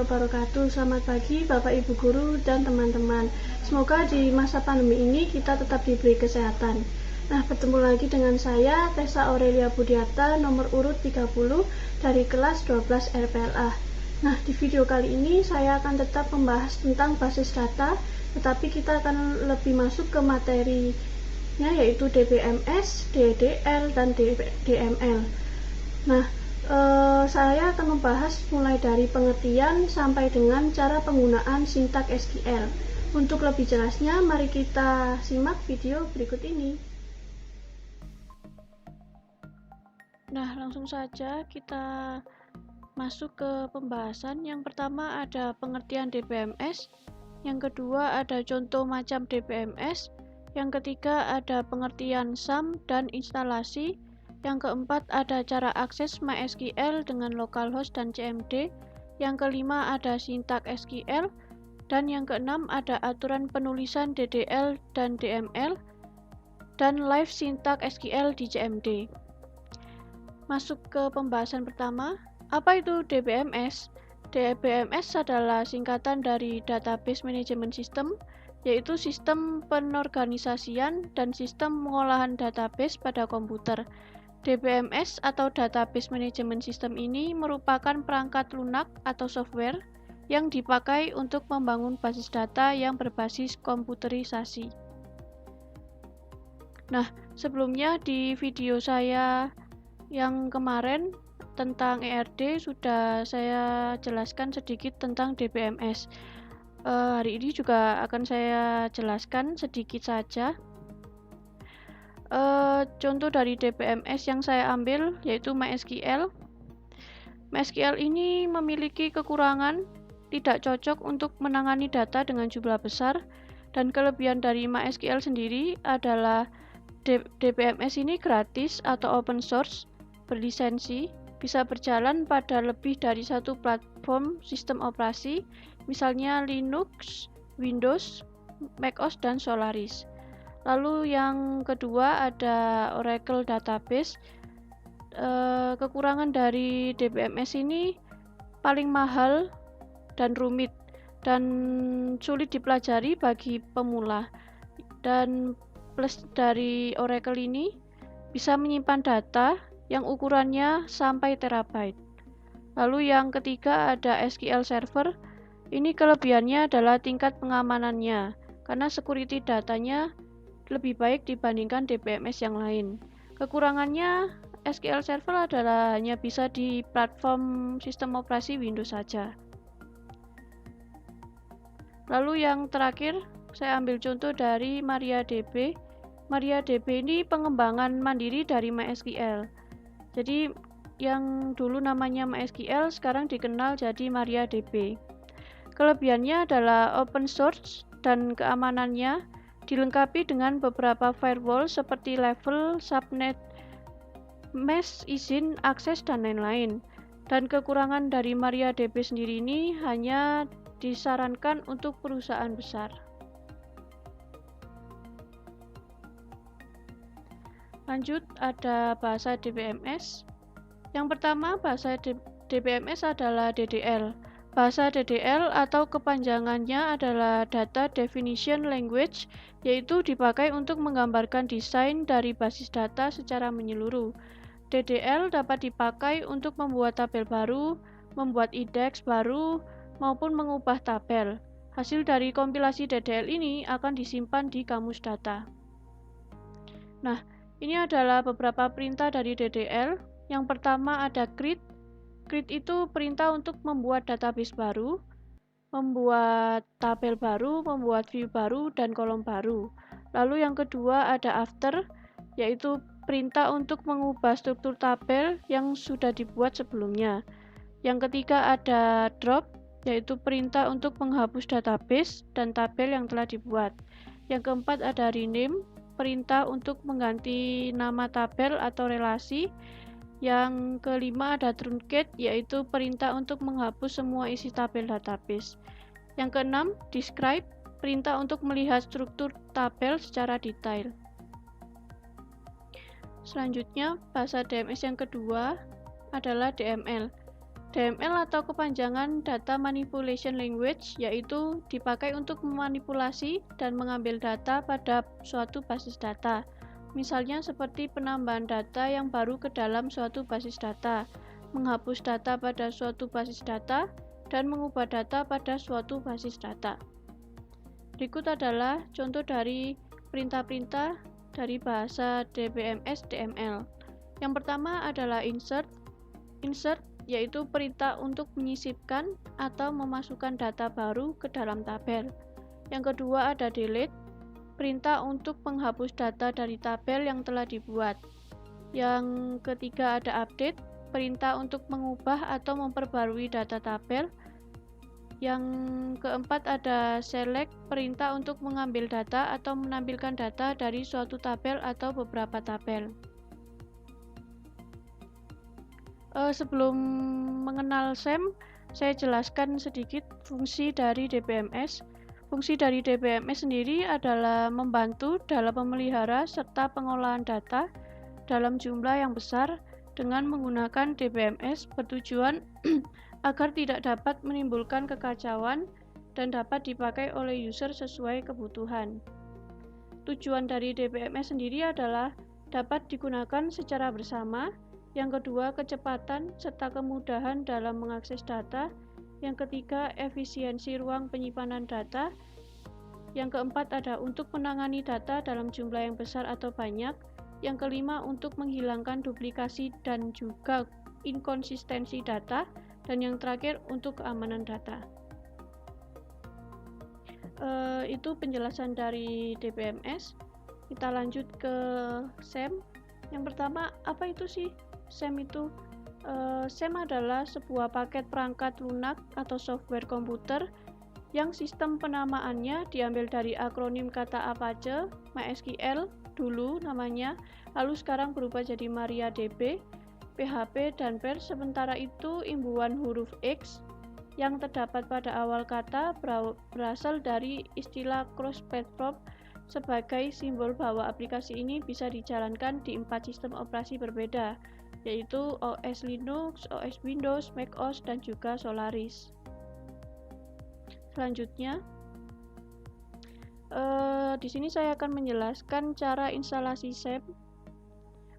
wabarakatuh. Selamat pagi Bapak Ibu Guru dan teman-teman. Semoga di masa pandemi ini kita tetap diberi kesehatan. Nah, bertemu lagi dengan saya Tessa Aurelia Budiarta, nomor urut 30 dari kelas 12 RPLA. Nah, di video kali ini saya akan tetap membahas tentang basis data, tetapi kita akan lebih masuk ke materinya, yaitu DBMS, DDL, dan DML. Nah, saya akan membahas mulai dari pengertian sampai dengan cara penggunaan sintak SQL. Untuk lebih jelasnya, mari kita simak video berikut ini. Nah, langsung saja kita masuk ke pembahasan. Yang pertama ada pengertian DBMS, yang kedua ada contoh macam DBMS, yang ketiga ada pengertian SAM dan instalasi, yang keempat ada cara akses MySQL dengan localhost dan CMD, yang kelima ada sintak SQL, dan yang keenam ada aturan penulisan DDL dan DML, dan live sintak SQL di CMD. Masuk ke pembahasan pertama, apa itu DBMS? DBMS adalah singkatan dari Database Management System, yaitu sistem penorganisasian dan sistem pengolahan database pada komputer. DBMS atau Database Management System ini merupakan perangkat lunak atau software yang dipakai untuk membangun basis data yang berbasis komputerisasi. Nah, sebelumnya di video saya yang kemarin tentang ERD sudah saya jelaskan sedikit tentang DBMS. Hari ini juga akan saya jelaskan sedikit saja. Contoh dari DBMS yang saya ambil yaitu MySQL. MySQL ini memiliki kekurangan tidak cocok untuk menangani data dengan jumlah besar, dan kelebihan dari MySQL sendiri adalah DBMS ini gratis atau open source, berlisensi, bisa berjalan pada lebih dari satu platform sistem operasi, misalnya Linux, Windows, macOS, dan Solaris. Lalu yang kedua ada Oracle Database. Kekurangan dari DBMS ini paling mahal dan rumit dan sulit dipelajari bagi pemula. Dan plus dari Oracle ini bisa menyimpan data yang ukurannya sampai terabyte. Lalu yang ketiga ada SQL Server. Ini kelebihannya adalah tingkat pengamanannya, karena security datanya lebih baik dibandingkan DBMS yang lain. Kekurangannya, SQL Server adalah hanya bisa di platform sistem operasi Windows saja. Lalu yang terakhir, saya ambil contoh dari MariaDB. MariaDB ini pengembangan mandiri dari MySQL. Jadi yang dulu namanya MySQL sekarang dikenal jadi MariaDB. Kelebihannya adalah open source dan keamanannya dilengkapi dengan beberapa firewall seperti level, subnet, mesh, izin, akses, dan lain-lain. Dan kekurangan dari MariaDB sendiri ini hanya disarankan untuk perusahaan besar. Lanjut, ada bahasa DBMS. Yang pertama, bahasa DBMS adalah DDL. Bahasa DDL atau kepanjangannya adalah Data Definition Language, yaitu dipakai untuk menggambarkan desain dari basis data secara menyeluruh. DDL dapat dipakai untuk membuat tabel baru, membuat indeks baru, maupun mengubah tabel. Hasil dari kompilasi DDL ini akan disimpan di kamus data. Nah, ini adalah beberapa perintah dari DDL. Yang pertama ada create. Create itu perintah untuk membuat database baru, membuat tabel baru, membuat view baru, dan kolom baru. Lalu yang kedua ada after, yaitu perintah untuk mengubah struktur tabel yang sudah dibuat sebelumnya. Yang ketiga ada drop, yaitu perintah untuk menghapus database dan tabel yang telah dibuat. Yang keempat ada rename, perintah untuk mengganti nama tabel atau relasi. Yang kelima ada truncate, yaitu perintah untuk menghapus semua isi tabel database. Yang keenam, describe, perintah untuk melihat struktur tabel secara detail. Selanjutnya, bahasa DMS yang kedua adalah DML. DML atau kepanjangan Data Manipulation Language, yaitu dipakai untuk memanipulasi dan mengambil data pada suatu basis data. Misalnya seperti penambahan data yang baru ke dalam suatu basis data, menghapus data pada suatu basis data, dan mengubah data pada suatu basis data. Berikut adalah contoh dari perintah-perintah dari bahasa DBMS DML. Yang pertama adalah insert. Insert yaitu perintah untuk menyisipkan atau memasukkan data baru ke dalam tabel. Yang kedua ada delete, perintah untuk menghapus data dari tabel yang telah dibuat. Yang ketiga ada update, perintah untuk mengubah atau memperbarui data tabel. Yang keempat ada select, perintah untuk mengambil data atau menampilkan data dari suatu tabel atau beberapa tabel. Sebelum mengenal SEM, saya jelaskan sedikit fungsi dari DBMS. Fungsi dari DBMS sendiri adalah membantu dalam memelihara serta pengolahan data dalam jumlah yang besar dengan menggunakan DBMS bertujuan agar tidak dapat menimbulkan kekacauan dan dapat dipakai oleh user sesuai kebutuhan. Tujuan dari DBMS sendiri adalah dapat digunakan secara bersama. Yang kedua, kecepatan serta kemudahan dalam mengakses data. Yang ketiga, efisiensi ruang penyimpanan data. Yang keempat ada untuk menangani data dalam jumlah yang besar atau banyak. Yang kelima, untuk menghilangkan duplikasi dan juga inkonsistensi data. Dan yang terakhir, untuk keamanan data. Itu penjelasan dari DBMS. Kita lanjut ke SEM. Yang pertama, apa itu sih SEM itu? SEM adalah sebuah paket perangkat lunak atau software komputer yang sistem penamaannya diambil dari akronim kata Apache, MySQL dulu namanya, lalu sekarang berubah jadi MariaDB, PHP, dan Perl. Sementara itu imbuhan huruf X yang terdapat pada awal kata berasal dari istilah cross-platform sebagai simbol bahwa aplikasi ini bisa dijalankan di 4 sistem operasi berbeda, yaitu OS Linux, OS Windows, macOS, dan juga Solaris. Selanjutnya, di sini saya akan menjelaskan cara instalasi SEM.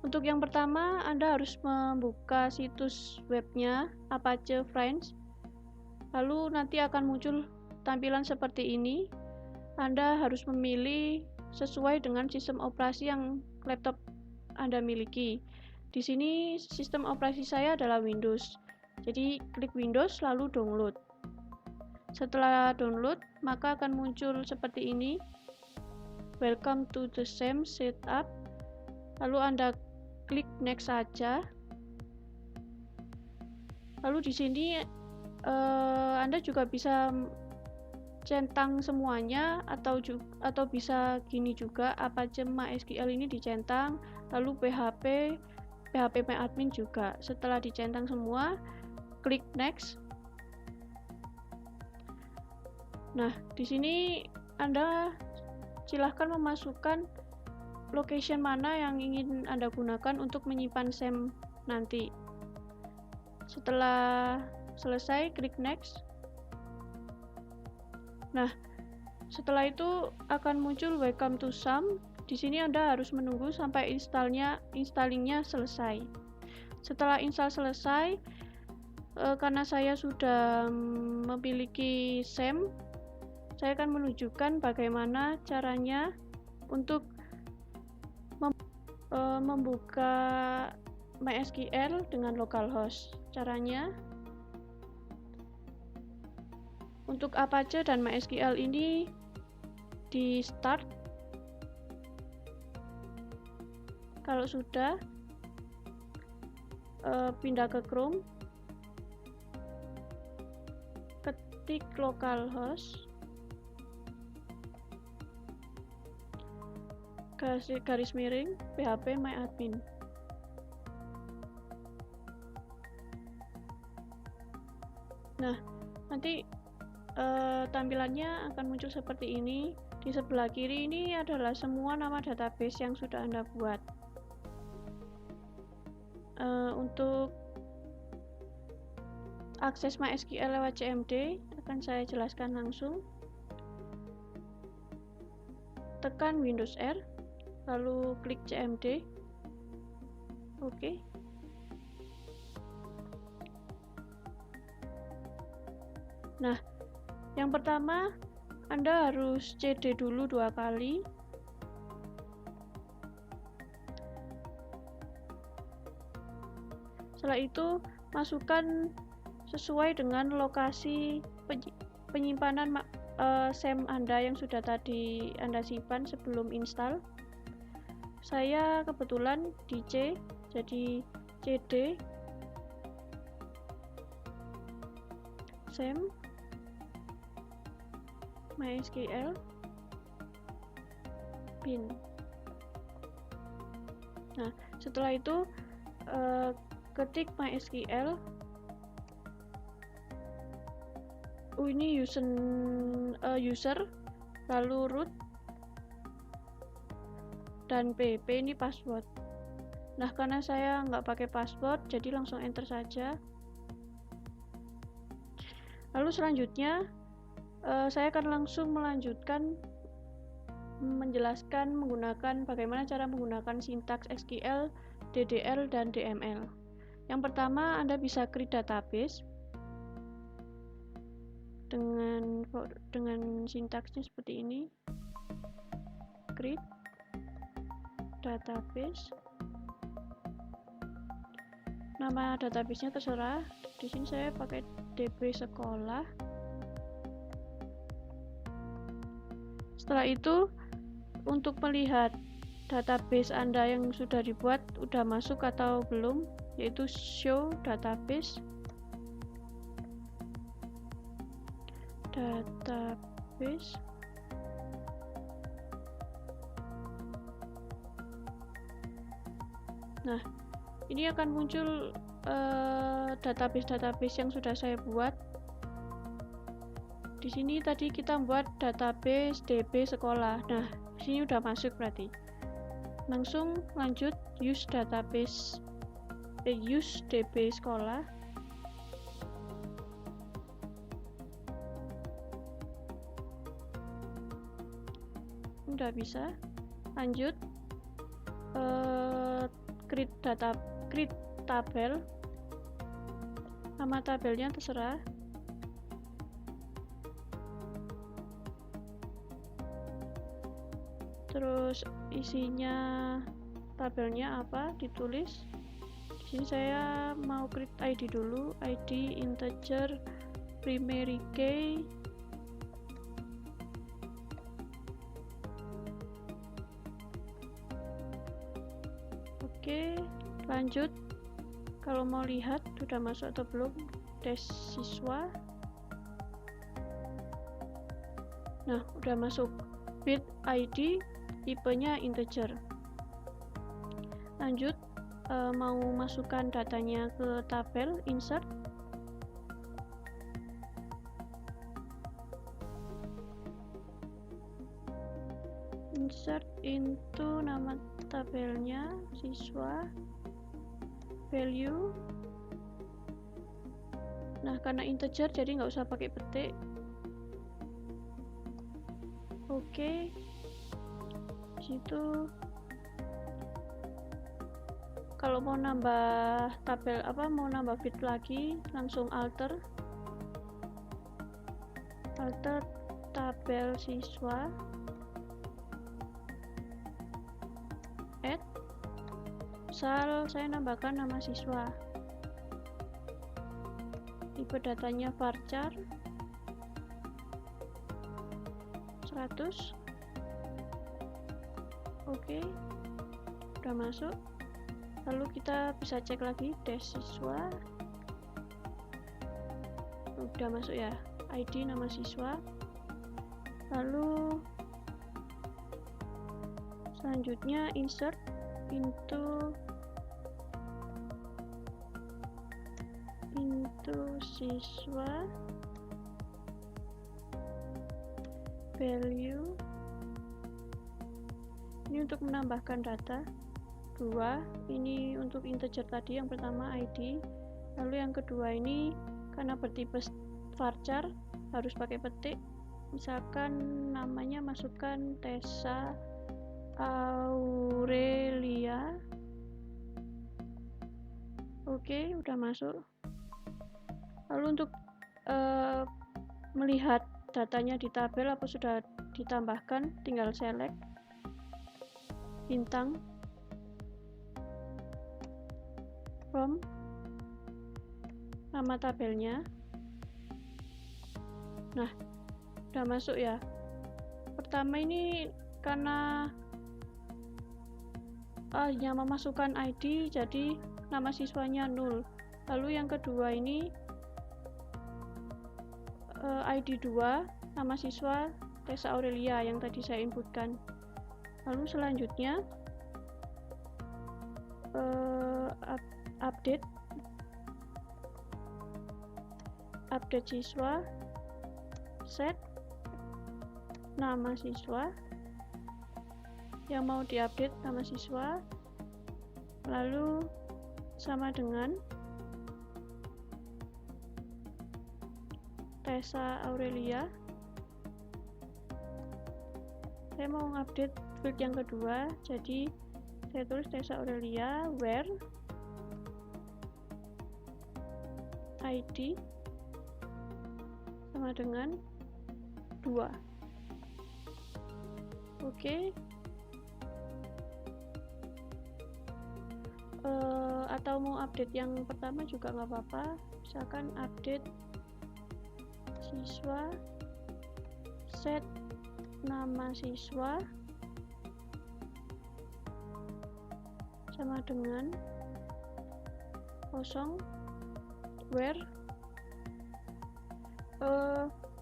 Untuk yang pertama, Anda harus membuka situs webnya Apache Friends. Lalu nanti akan muncul tampilan seperti ini. Anda harus memilih sesuai dengan sistem operasi yang laptop Anda miliki. Di sini sistem operasi saya adalah Windows. Jadi klik Windows lalu download. Setelah download, maka akan muncul seperti ini. Welcome to the SEM setup. Lalu Anda klik next saja. Lalu di sini Anda juga bisa centang semuanya atau bisa gini juga, Apache MySQL ini dicentang, lalu PHP MyAdmin juga. Setelah dicentang semua, klik next. Nah, di sini Anda silahkan memasukkan location mana yang ingin Anda gunakan untuk menyimpan SEM nanti. Setelah selesai, klik next. Nah, setelah itu akan muncul welcome to SEM. Di sini Anda harus menunggu sampai installingnya selesai. Setelah install selesai, karena saya sudah memiliki SEM, saya akan menunjukkan bagaimana caranya untuk membuka MySQL dengan localhost. Caranya, untuk Apache dan MySQL ini di start. Kalau sudah, pindah ke Chrome, ketik localhost, garis miring PHP MyAdmin. Nah, nanti tampilannya akan muncul seperti ini. Di sebelah kiri ini adalah semua nama database yang sudah Anda buat. Untuk akses MySQL lewat CMD akan saya jelaskan langsung. Tekan Windows R, lalu klik CMD. Oke. Nah, yang pertama Anda harus CD dulu 2 kali. Setelah itu masukkan sesuai dengan lokasi penyimpanan SAM Anda yang sudah tadi Anda simpan sebelum install. Saya kebetulan di C, jadi CD SAM MySQL bin. Nah, setelah itu ketik MySQL. Ini user, lalu root, dan P ini password. Nah, karena saya nggak pakai password, jadi langsung enter saja. Lalu selanjutnya saya akan langsung melanjutkan menjelaskan menggunakan bagaimana cara menggunakan sintaks SQL, DDL, dan DML. Yang pertama, Anda bisa create database dengan sintaksnya seperti ini. Create database. Nama databasenya terserah. Di sini saya pakai DB sekolah. Setelah itu, untuk melihat database Anda yang sudah dibuat udah masuk atau belum, yaitu show database. Nah, ini akan muncul database yang sudah saya buat. Di sini tadi kita buat database DB sekolah. Nah, di sini udah masuk berarti. Langsung lanjut use DB sekolah. Udah bisa. Lanjut create tabel. Nama tabelnya terserah. Terus isinya tabelnya apa ditulis. Di sini saya mau create ID dulu, ID integer primary key. Oke, lanjut. Kalau mau lihat sudah masuk atau belum, dash siswa. Nah, udah masuk. Field ID tipenya integer. Lanjut, mau masukkan datanya ke tabel, insert. Insert into nama tabelnya, siswa, value. Nah, karena integer jadi nggak usah pakai petik. Oke, situ. Kalau mau nambah tabel mau nambah field lagi, langsung alter tabel siswa, add. Misal saya nambahkan nama siswa, tipe datanya varchar 100. Oke, udah masuk. Lalu kita bisa cek lagi dash siswa. Udah masuk ya, ID nama siswa. Lalu selanjutnya insert into siswa, value. Ini untuk menambahkan data. 2, ini untuk integer tadi, yang pertama ID, lalu yang kedua ini karena bertipe varchar harus pakai petik. Misalkan namanya masukkan Tessa Aurelia. Oke, udah masuk. Lalu untuk melihat datanya di tabel apa sudah ditambahkan, tinggal select bintang from nama tabelnya. Nah, udah masuk ya. Pertama ini karena hanya memasukkan ID, jadi nama siswanya 0. Lalu yang kedua ini ID 2, nama siswa Tessa Aurelia yang tadi saya inputkan. Lalu selanjutnya update siswa, set nama siswa yang mau diupdate, nama siswa, lalu sama dengan Tessa Aurelia. Saya mau update field yang kedua, jadi saya tulis Tessa Aurelia where ID sama dengan 2. Oke. Atau mau update yang pertama juga nggak apa-apa, misalkan update siswa, set nama siswa sama dengan 0 where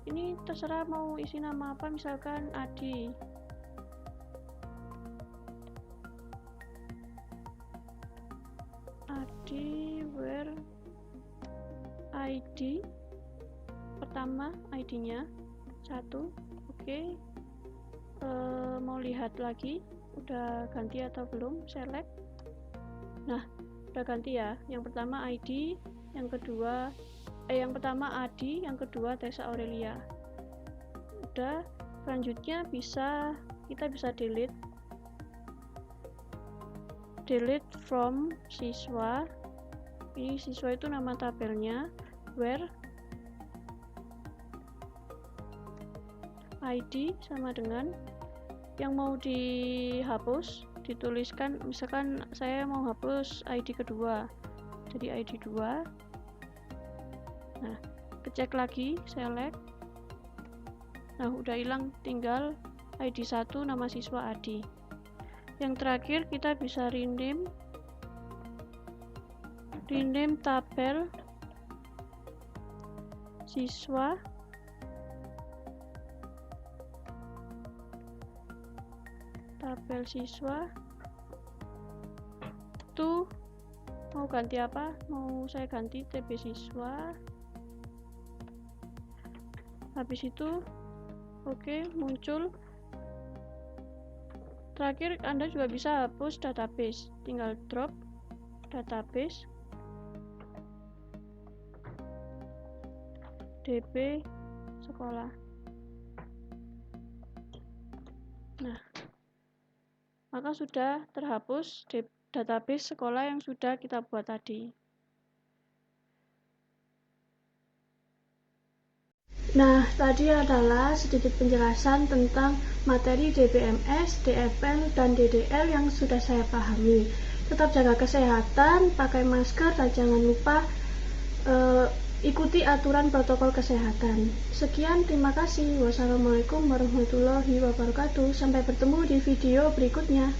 ini terserah mau isi nama apa, misalkan Adi. Where ID pertama, ID-nya 1. Oke. Mau lihat lagi udah ganti atau belum, select. Nah, udah ganti ya. Yang pertama ID, yang kedua yang pertama Adi, yang kedua Tessa Aurelia. Udah, selanjutnya kita bisa delete from siswa. Ini siswa itu nama tabelnya, where ID sama dengan yang mau dihapus, dituliskan, misalkan saya mau hapus ID kedua, jadi ID 2. Nah, kecek lagi, select. Nah, udah hilang, tinggal ID 1 nama siswa Adi. Yang terakhir kita bisa rename tabel siswa itu mau ganti apa? Mau saya ganti TB siswa. Habis itu oke, muncul. Terakhir Anda juga bisa hapus database, tinggal drop database DB sekolah. Nah, maka sudah terhapus database sekolah yang sudah kita buat tadi. Nah, tadi adalah sedikit penjelasan tentang materi DBMS, DFL, dan DDL yang sudah saya pahami. Tetap jaga kesehatan, pakai masker, dan jangan lupa ikuti aturan protokol kesehatan. Sekian, terima kasih. Wassalamualaikum warahmatullahi wabarakatuh. Sampai bertemu di video berikutnya.